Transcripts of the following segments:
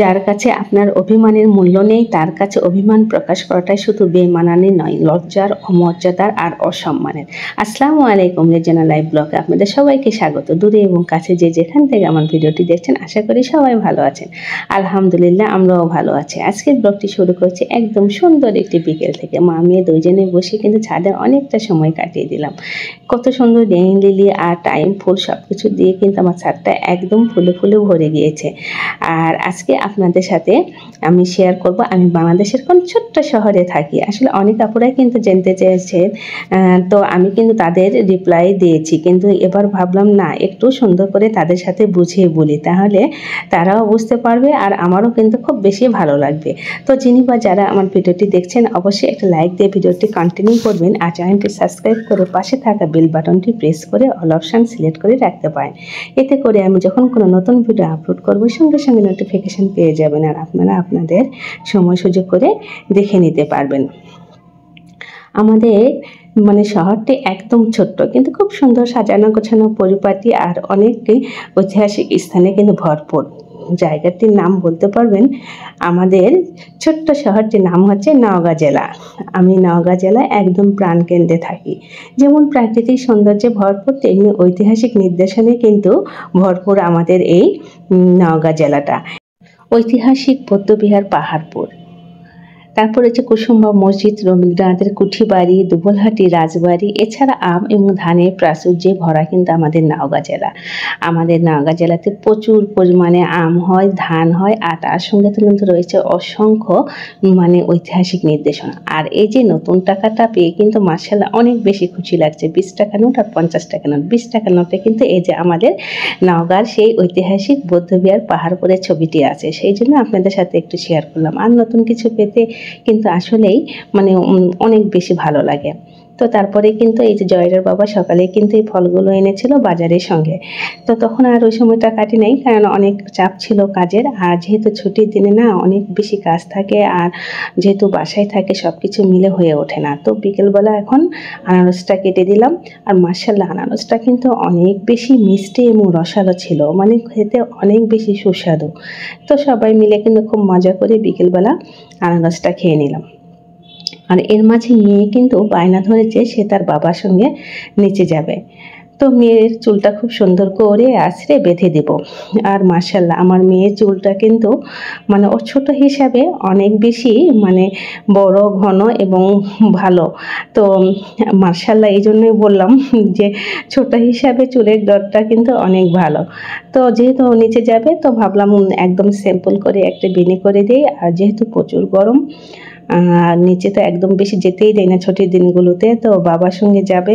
যার কাছে আপনার অভিমানের মূল্য নেই তার কাছে অভিমান প্রকাশ করাটাই শুধু বেমানানি নয়, লজ্জার, অমর্যাদার আর অসম্মানের। আসসালামু আলাইকুম, রেজানা লাইভ ব্লগে আপনাদের সবাইকে স্বাগত। দূরে এবং কাছে যে যেখান থেকে আমার ভিডিওটি দেখছেন আশা করি সবাই ভালো আছেন। আলহামদুলিল্লাহ আমরাও ভালো আছি। আজকের ব্লগটি শুরু করছি একদম সুন্দর একটি বিকেল থেকে। মা মেয়ে দুইজনে বসে কিন্তু ছাদে অনেকটা সময় কাটিয়ে দিলাম। কত সুন্দর ডেইন লিলি আর টাইম ফুল সব কিছু দিয়ে কিন্তু আমার ছাদটা একদম ফুলে ফুলে ভরে গিয়েছে। আর আজকে আপনাদের সাথে আমি শেয়ার করব আমি বাংলাদেশের কোন ছোট্ট শহরে থাকি। আসলে অনেক আপুরাই কিন্তু জানতে চেয়েছেন, তো আমি কিন্তু তাদের রিপ্লাই দিয়েছি, কিন্তু এবার ভাবলাম না একটু সুন্দর করে তাদের সাথে বুঝিয়ে বলি, তাহলে তারাও বুঝতে পারবে আর আমারও কিন্তু খুব বেশি ভালো লাগবে। তো যিনি বা যারা আমার ভিডিওটি দেখছেন অবশ্যই একটা লাইক দিয়ে ভিডিওটি কন্টিনিউ করবেন আর চ্যানেলটি সাবস্ক্রাইব করে পাশে থাকা বেল বাটনটি প্রেস করে অল অপশান সিলেক্ট করে রাখতে পারেন। এতে করে আমি যখন কোনো নতুন ভিডিও আপলোড করব সঙ্গে সঙ্গে নোটিফিকেশান পেয়ে যাবেন আর আপনারা আপনাদের সময় সুযোগ করে দেখে নিতে পারবেন। আমাদের শহরটি একদম ছোট্ট কিন্তু খুব সুন্দর সাজানো গোছানো পরিপাটি আর অনেকটি ঐতিহাসিক স্থানে কিন্তু ভরপুর। জায়গাটির নাম বলতে পারবেন, আমাদের ছোট্ট শহরটির নাম হচ্ছে নওগাঁ জেলা। আমি নওগাঁ জেলায় একদম প্রাণকেন্দ্রে থাকি। যেমন প্রাকৃতিক সৌন্দর্যে ভরপুর তেমনি ঐতিহাসিক নিদর্শনে কিন্তু ভরপুর আমাদের এই নওগাঁ জেলাটা। ঐতিহাসিক বৌদ্ধবিহার পাহাড়পুর, তারপর হচ্ছে কুসুম্বা মসজিদ, রবীন্দ্রনাথের কুঠিবাড়ি, দুবলহাটি রাজবাড়ি, এছাড়া আম এবং ধানের প্রাচুর্যে ভরা কিন্তু আমাদের নওগাঁ জেলা। আমাদের নওগাঁ জেলাতে প্রচুর পরিমাণে আম হয়, ধান হয় আর তার সঙ্গে তো কিন্তু রয়েছে অসংখ্য ঐতিহাসিক নির্দেশনা। আর এই যে নতুন টাকাটা পেয়ে কিন্তু মাশাআল্লাহ অনেক বেশি খুশি লাগছে। 20 টাকা নোট আর 50 টাকা নোট। 20 টাকা নোটে কিন্তু এই যে আমাদের নওগাঁর সেই ঐতিহাসিক বৌদ্ধবিহার পাহাড়পুরের ছবিটি আছে, সেই জন্য আপনাদের সাথে একটু শেয়ার করলাম। আর নতুন কিছু পেতে কিন্তু আসলেই অনেক বেশি ভালো লাগে। তো তারপরে কিন্তু এই যে জয়রার বাবা সকালে কিন্তু এই ফলগুলো এনেছিল বাজারের সঙ্গে। তো তখন আর ওই সময়টা কাটি নাই, কারণ অনেক চাপ ছিল কাজের। আর যেহেতু ছুটির দিনে না অনেক বেশি কাজ থাকে আর যেহেতু বাসায় থাকে সব কিছু মিলে হয়ে ওঠে না। তো বিকেলবেলা এখন আনারসটা কেটে দিলাম আর মাশাআল্লাহ আনারসটা কিন্তু অনেক বেশি মিষ্টি এবং রসালো ছিল, খেতে অনেক বেশি সুস্বাদু। তো সবাই মিলে কিন্তু খুব মজা করে বিকেলবেলা আনারসটা খেয়ে নিলাম। আর এর মাঝে মেয়ে কিন্তু বায়না ধরেছে সে তার বাবার সঙ্গে নিচে যাবে। তো মেয়ের চুলটা খুব সুন্দর করে আঁচড়ে বেঁধে দেব। আর মাশাআল্লাহ আমার মেয়ের চুলটা কিন্তু ওর ছোট হিসাবে অনেক বেশি বড়, ঘন এবং ভালো। তো মাশাআল্লাহ এই জন্যই বললাম যে ছোট হিসাবে চুলের ডটটা কিন্তু অনেক ভালো। তো যেহেতু নিচে যাবে তো ভাবলাম একদম সিম্পল করে একটা বেনি করে দিই। আর যেহেতু প্রচুর গরম আর নিচে তো একদম বেশি যেতেই দেয় না ছুটির দিনগুলোতে, তো বাবার সঙ্গে যাবে,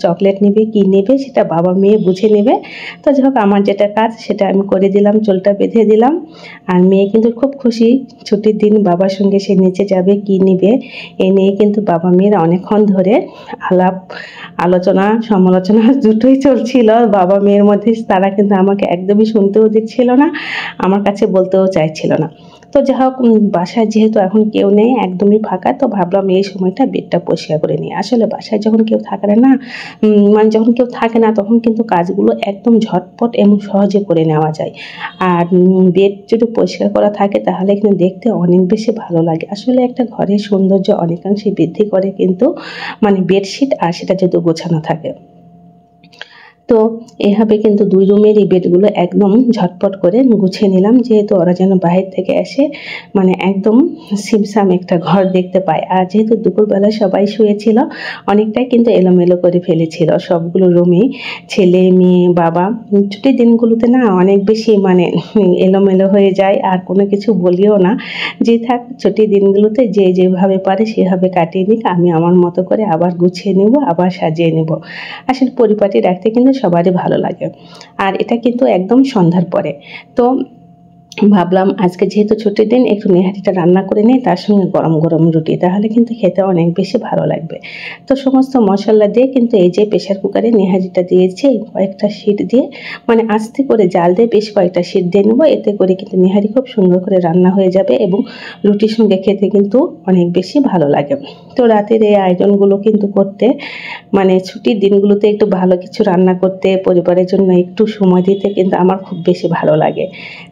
চকলেট নেবে কি নেবে সেটা বাবা মেয়ে বুঝে নেবে। তো যাই হোক আমার যেটা কাজ সেটা আমি করে দিলাম, চুলটা বেঁধে দিলাম। আর মেয়ে কিন্তু খুব খুশি, ছুটির দিন বাবার সঙ্গে সে নিচে যাবে কি নেবে এ নিয়ে কিন্তু বাবা মেয়ের অনেকক্ষণ ধরে আলাপ আলোচনা সমালোচনা দুটোই চলছিল বাবা মেয়ের মধ্যে। তারা কিন্তু আমাকে একদমই শুনতেও দিচ্ছিল না, আমার কাছে বলতেও চাইছিল না। তো যাই হোক বাসায় যেহেতু এখন কেউ নেই, একদমই ফাঁকা, তো ভাবলাম এই সময়টা বেডটা পরিষ্কার করে নিই। আসলে বাসায় যখন কেউ থাকে না যখন কেউ থাকে না তখন কিন্তু কাজগুলো একদম ঝটপট এবং সহজে করে নেওয়া যায়। আর বেড যদি পরিষ্কার করা থাকে তাহলে কিন্তু দেখতে অনেক বেশি ভালো লাগে। আসলে একটা ঘরের সৌন্দর্য অনেকাংশে বৃদ্ধি করে কিন্তু বেডশিট আর সেটা যদি গোছানো থাকে। তো এভাবে কিন্তু 2 রুমের এই বেডগুলো একদম ঝটপট করে গুছিয়ে নিলাম, যেহেতু ওরা যেন বাইরে থেকে এসে একদম সিমসাম একটা ঘর দেখতে পায়। আর যেহেতু দুপুরবেলা সবাই শুয়েছিল অনেকটাই কিন্তু এলোমেলো করে ফেলেছিল সবগুলো রুমে, ছেলে মেয়ে বাবা। ছুটির দিনগুলোতে না অনেক বেশি এলোমেলো হয়ে যায় আর কোনো কিছু বলিও না, যে থাক ছুটির দিনগুলোতে যে যেভাবে পারে সেভাবে কাটিয়ে নিক, আমি আমার মতো করে আবার গুছিয়ে নেব, আবার সাজিয়ে নেব। আসলে পরিপাটি রাখতে কিন্তু সবারই ভালো লাগে। আর এটা কিন্তু একদম সন্ধ্যার পরে। তো ভাবলাম আজকে যেহেতু ছুটির দিন একটু নেহারিটা রান্না করে নিই, তার সঙ্গে গরম গরম রুটি, তাহলে কিন্তু খেতে অনেক বেশি ভালো লাগবে। তো সমস্ত মশলা দিয়ে কিন্তু এই যে প্রেশার কুকারে নেহারিটা দিয়েছি, কয়েকটা সিট দিয়ে আস্তে করে জাল দিয়ে বেশ কয়েকটা সিট দিয়ে নেবো। এতে করে কিন্তু নেহারি খুব সুন্দর করে রান্না হয়ে যাবে এবং রুটির সঙ্গে খেতে কিন্তু অনেক বেশি ভালো লাগে। তো রাতের এই আয়োজনগুলো কিন্তু করতে ছুটির দিনগুলোতে একটু ভালো কিছু রান্না করতে, পরিবারের জন্য একটু সময় দিতে কিন্তু আমার খুব বেশি ভালো লাগে।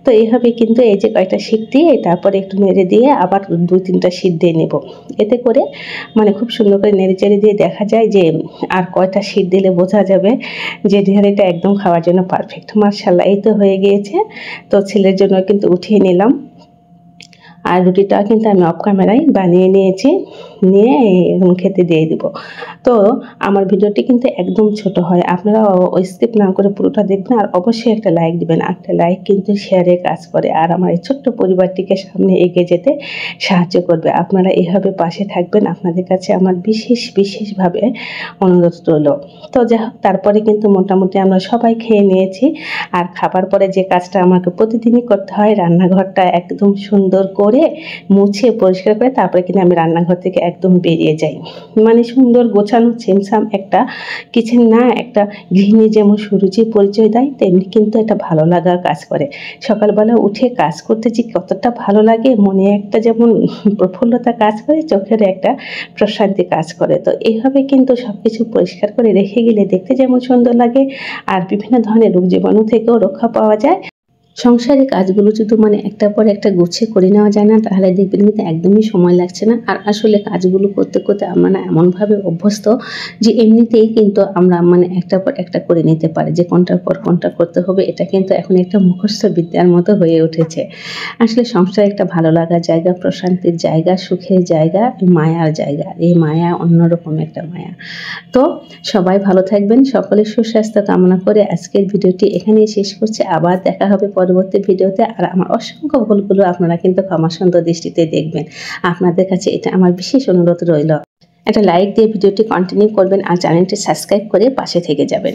তো এইভাবে কিন্তু এই যে কয়েকটা শীট দিয়ে তারপরে একটু নেড়ে দিয়ে আবার 2-3টা শীট দিয়ে নেব। এতে করে মানে খুব সুন্দর করে নেড়ে চেড়ে দিয়ে দেখা যায় যে আর কয়টা শীট দিলে বোঝা যাবে যে নেহারিটা একদম খাওয়ার জন্য পারফেক্ট। মাশাআল্লাহ, এই তো হয়ে গিয়েছে। তো ছেলের জন্য কিন্তু উঠিয়ে নিলাম। আর রুটিটা কিন্তু আমি অফ ক্যামেরায় বানিয়ে নিয়েছি, নিয়ে এখন খেতে দিয়ে দিব। তো আমার ভিডিওটি কিন্তু একদম ছোট হয়, আপনারা স্কিপ না করে পুরোটা দেখবেন আর অবশ্যই একটা লাইক দিবেন। একটা লাইক কিন্তু শেয়ারে কাজ করে আর আমার এই ছোট্ট পরিবারটিকে সামনে এগিয়ে যেতে সাহায্য করবে। আপনারা এভাবে পাশে থাকবেন, আপনাদের কাছে আমার বিশেষভাবে অনুরোধ রইল। তো যাই হোক, তারপরে কিন্তু মোটামুটি আমরা সবাই খেয়ে নিয়েছি। আর খাবার পরে যে কাজটা আমাকে প্রতিদিনই করতে হয়, রান্নাঘরটা একদম সুন্দর করে মুছে পরিষ্কার করে তারপরে কিন্তু আমি রান্নাঘর থেকে একদম বেরিয়ে যাই। মানে সুন্দর গোছানো ছিমছাম একটা কিচেন না, একটা গৃহিণী যেমন সুরুচির পরিচয় দেয় তেমনি কিন্তু এটা ভালো লাগার কাজ করে। সকালবেলা উঠে কাজ করতে যে কতটা ভালো লাগে, মনে একটা যেমন প্রফুল্লতা কাজ করে, চোখের একটা প্রশান্তি কাজ করে। তো এইভাবে কিন্তু সবকিছু পরিষ্কার করে রেখে গেলে দেখতে যেমন সুন্দর লাগে আর বিভিন্ন ধরনের রোগ জীবাণু থেকেও রক্ষা পাওয়া যায়। সংসারের কাজগুলো যদি মানে একটার পর একটা গুছিয়ে করে নেওয়া যায় না, তাহলে দেখবেন কিন্তু একদমই সময় লাগছে না। আর আসলে কাজগুলো করতে করতে আমরা না এমনভাবে অভ্যস্ত যে এমনিতেই কিন্তু আমরা মানে একটার পর একটা করে নিতে পারি, যে কোনটার পর কোনটা করতে হবে। এটা কিন্তু এখন একটা মুখস্থ বিদ্যার মতো হয়ে উঠেছে। আসলে সংসার একটা ভালো লাগার জায়গা, প্রশান্তির জায়গা, সুখের জায়গা, মায়ার জায়গা। এই মায়া অন্যরকম একটা মায়া। তো সবাই ভালো থাকবেন, সকলের সুস্বাস্থ্য কামনা করে আজকের ভিডিওটি এখানেই শেষ করছি। আবার দেখা হবে পরবর্তী ভিডিওতে। আর আমার অসংখ্য ভুলগুলো আপনারা কিন্তু ক্ষমা সুন্দর দৃষ্টিতে দেখবেন। আপনাদের কাছে এটা আমার বিশেষ অনুরোধ রইল। একটা লাইক দিয়ে ভিডিওটি কন্টিনিউ করবেন আর চ্যানেলটি সাবস্ক্রাইব করে পাশে থেকে যাবেন।